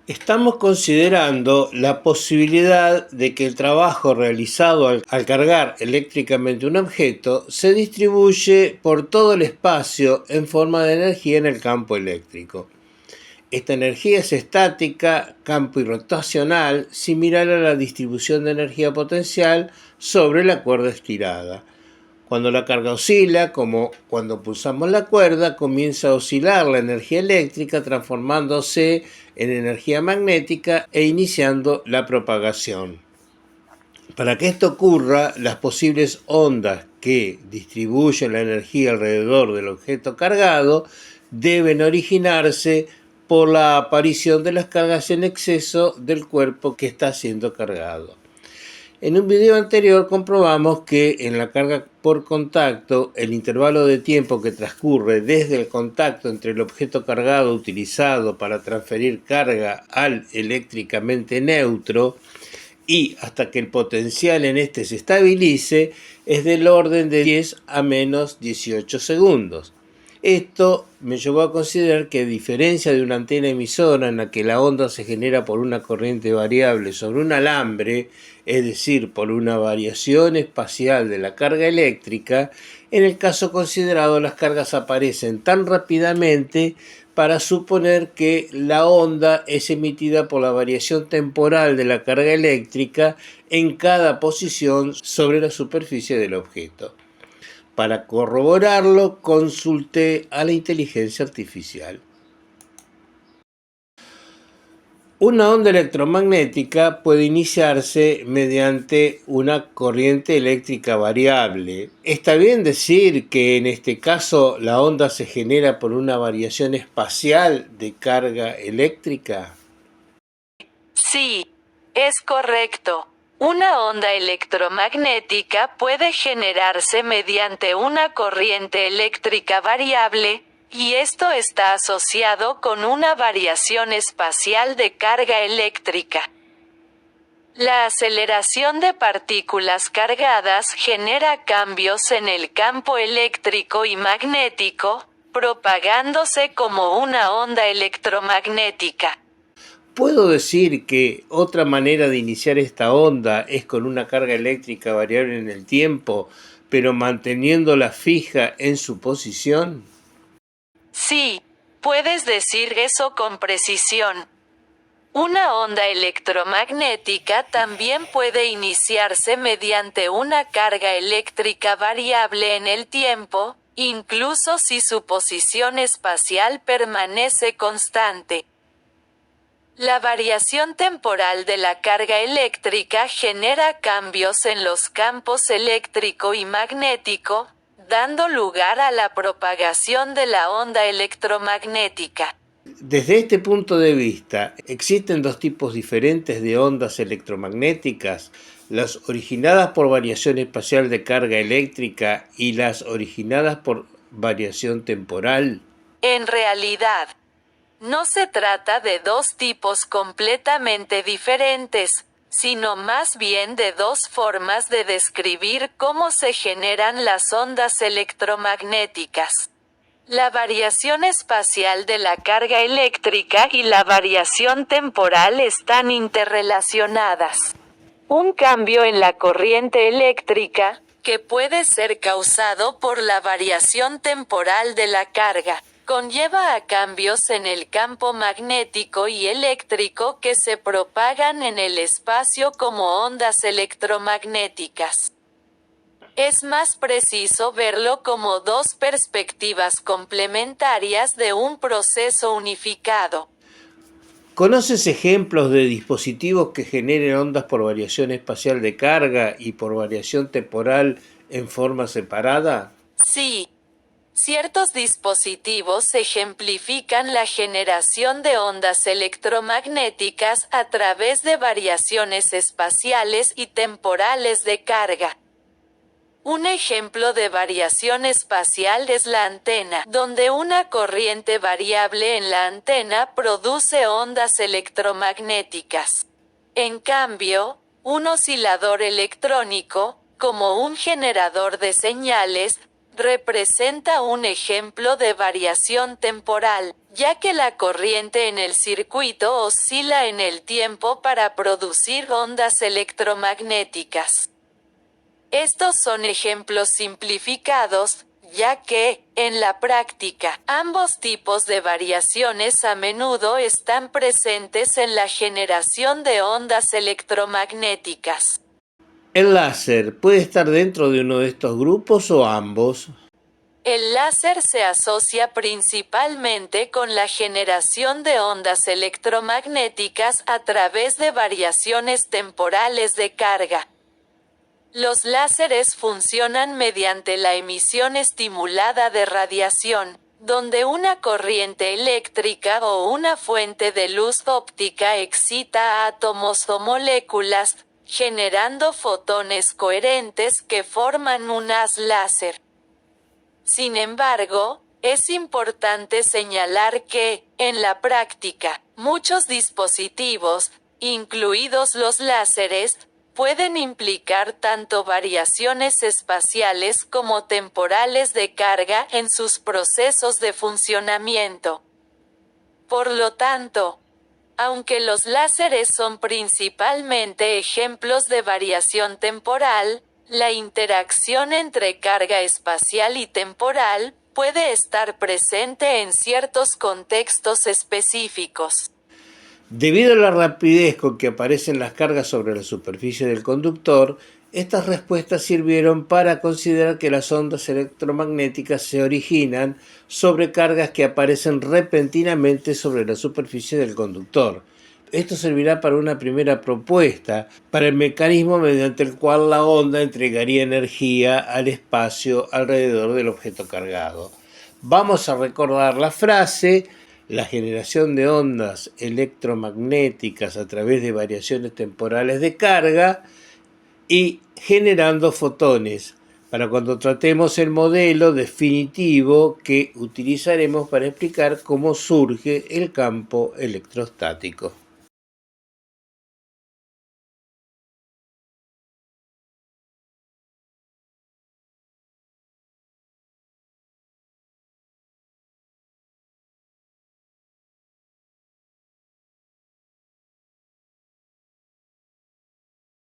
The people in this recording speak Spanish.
Estamos considerando la posibilidad de que el trabajo realizado al cargar eléctricamente un objeto se distribuye por todo el espacio en forma de energía en el campo eléctrico. Esta energía es estática, campo y rotacional, similar a la distribución de energía potencial sobre la cuerda estirada. Cuando la carga oscila, como cuando pulsamos la cuerda, comienza a oscilar la energía eléctrica transformándose en energía magnética e iniciando la propagación. Para que esto ocurra, las posibles ondas que distribuyen la energía alrededor del objeto cargado deben originarse por la aparición de las cargas en exceso del cuerpo que está siendo cargado. En un video anterior comprobamos que en la carga por contacto, el intervalo de tiempo que transcurre desde el contacto entre el objeto cargado utilizado para transferir carga al eléctricamente neutro y hasta que el potencial en este se estabilice es del orden de 10 a menos 18 segundos. Esto me llevó a considerar que, a diferencia de una antena emisora en la que la onda se genera por una corriente variable sobre un alambre, es decir, por una variación espacial de la carga eléctrica, en el caso considerado las cargas aparecen tan rápidamente para suponer que la onda es emitida por la variación temporal de la carga eléctrica en cada posición sobre la superficie del objeto. Para corroborarlo, consulté a la inteligencia artificial. Una onda electromagnética puede iniciarse mediante una corriente eléctrica variable. ¿Está bien decir que en este caso la onda se genera por una variación espacial de carga eléctrica? Sí, es correcto. Una onda electromagnética puede generarse mediante una corriente eléctrica variable, y esto está asociado con una variación espacial de carga eléctrica. La aceleración de partículas cargadas genera cambios en el campo eléctrico y magnético, propagándose como una onda electromagnética. ¿Puedo decir que otra manera de iniciar esta onda es con una carga eléctrica variable en el tiempo, pero manteniéndola fija en su posición? Sí, puedes decir eso con precisión. Una onda electromagnética también puede iniciarse mediante una carga eléctrica variable en el tiempo, incluso si su posición espacial permanece constante. La variación temporal de la carga eléctrica genera cambios en los campos eléctrico y magnético, dando lugar a la propagación de la onda electromagnética. Desde este punto de vista, existen dos tipos diferentes de ondas electromagnéticas, las originadas por variación espacial de carga eléctrica y las originadas por variación temporal. En realidad, no se trata de dos tipos completamente diferentes, sino más bien de dos formas de describir cómo se generan las ondas electromagnéticas. La variación espacial de la carga eléctrica y la variación temporal están interrelacionadas. Un cambio en la corriente eléctrica, que puede ser causado por la variación temporal de la carga, conlleva a cambios en el campo magnético y eléctrico que se propagan en el espacio como ondas electromagnéticas. Es más preciso verlo como dos perspectivas complementarias de un proceso unificado. ¿Conoces ejemplos de dispositivos que generen ondas por variación espacial de carga y por variación temporal en forma separada? Sí. Ciertos dispositivos ejemplifican la generación de ondas electromagnéticas a través de variaciones espaciales y temporales de carga. Un ejemplo de variación espacial es la antena, donde una corriente variable en la antena produce ondas electromagnéticas. En cambio, un oscilador electrónico, como un generador de señales, representa un ejemplo de variación temporal, ya que la corriente en el circuito oscila en el tiempo para producir ondas electromagnéticas. Estos son ejemplos simplificados, ya que, en la práctica, ambos tipos de variaciones a menudo están presentes en la generación de ondas electromagnéticas. ¿El láser puede estar dentro de uno de estos grupos o ambos? El láser se asocia principalmente con la generación de ondas electromagnéticas a través de variaciones temporales de carga. Los láseres funcionan mediante la emisión estimulada de radiación, donde una corriente eléctrica o una fuente de luz óptica excita a átomos o moléculas, generando fotones coherentes que forman un haz láser. Sin embargo, es importante señalar que, en la práctica, muchos dispositivos, incluidos los láseres, pueden implicar tanto variaciones espaciales como temporales de carga en sus procesos de funcionamiento. Por lo tanto, aunque los láseres son principalmente ejemplos de variación temporal, la interacción entre carga espacial y temporal puede estar presente en ciertos contextos específicos. Debido a la rapidez con que aparecen las cargas sobre la superficie del conductor, estas respuestas sirvieron para considerar que las ondas electromagnéticas se originan sobre cargas que aparecen repentinamente sobre la superficie del conductor. Esto servirá para una primera propuesta, para el mecanismo mediante el cual la onda entregaría energía al espacio alrededor del objeto cargado. Vamos a recordar la frase: la generación de ondas electromagnéticas a través de variaciones temporales de carga y generando fotones, para cuando tratemos el modelo definitivo que utilizaremos para explicar cómo surge el campo electrostático.